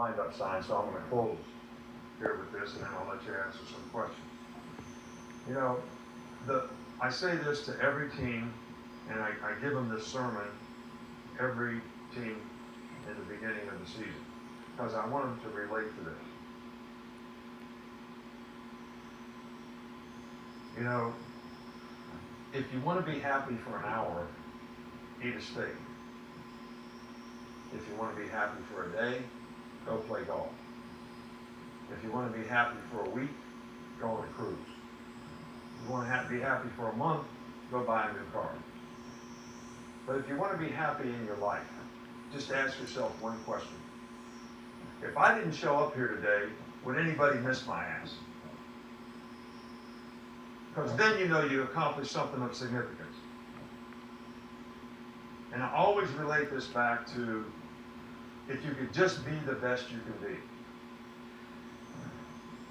wind-up sign, so I'm going to close here with this, and then I'll let you answer some questions. You know, I say this to every team, and I give them this sermon every team in the beginning of the season, because I want them to relate to this. You know, if you want to be happy for an hour, eat a steak. If you want to be happy for a day, go play golf. If you want to be happy for a week, go on a cruise. If you want to be happy for a month, go buy a new car. But if you want to be happy in your life, just ask yourself one question. If I didn't show up here today, would anybody miss my ass? Because then you know you accomplished something of significance. And I always relate this back to, if you could just be the best you can be.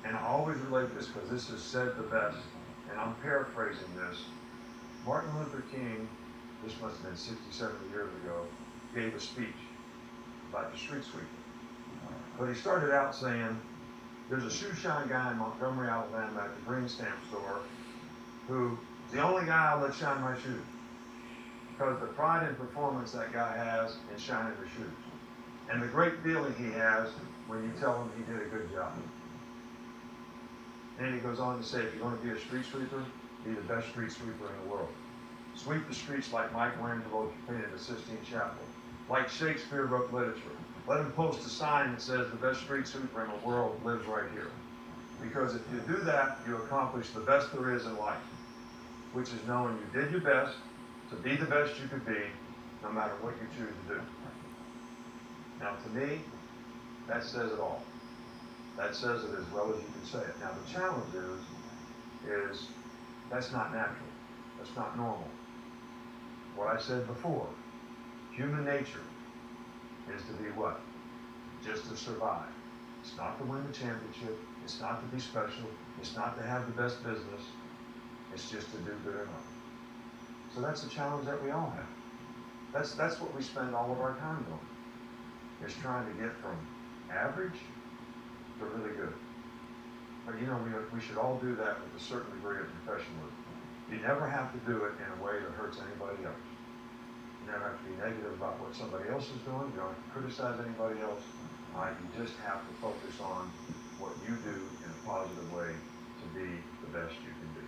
And I always relate this because this is said the best, and I'm paraphrasing this. Martin Luther King, this must have been 60, 70 years ago, gave a speech about the street sweeper. But he started out saying, there's a shoe shine guy in Montgomery, Alabama at the green stamp store who's the only guy I'll let shine my shoes. Because the pride and performance that guy has in shining the shoes. And the great feeling he has when you tell him he did a good job. And he goes on to say, if you're going to be a street sweeper, be the best street sweeper in the world. Sweep the streets like Michelangelo painted the Sistine Chapel. Like Shakespeare wrote literature. Let him post a sign that says the best street sweeper in the world lives right here. Because if you do that, you accomplish the best there is in life, which is knowing you did your best to be the best you could be, no matter what you choose to do. Now, to me, that says it all. That says it as well as you can say it. Now, the challenge is that's not natural. That's not normal. What I said before, human nature is to be what? Just to survive. It's not to win the championship. It's not to be special. It's not to have the best business. It's just to do good enough. So that's the challenge that we all have. That's what we spend all of our time doing. Is trying to get from average to really good. But you know, we should all do that with a certain degree of professionalism. You never have to do it in a way that hurts anybody else. You never have to be negative about what somebody else is doing. You don't have to criticize anybody else. You just have to focus on what you do in a positive way to be the best you can be.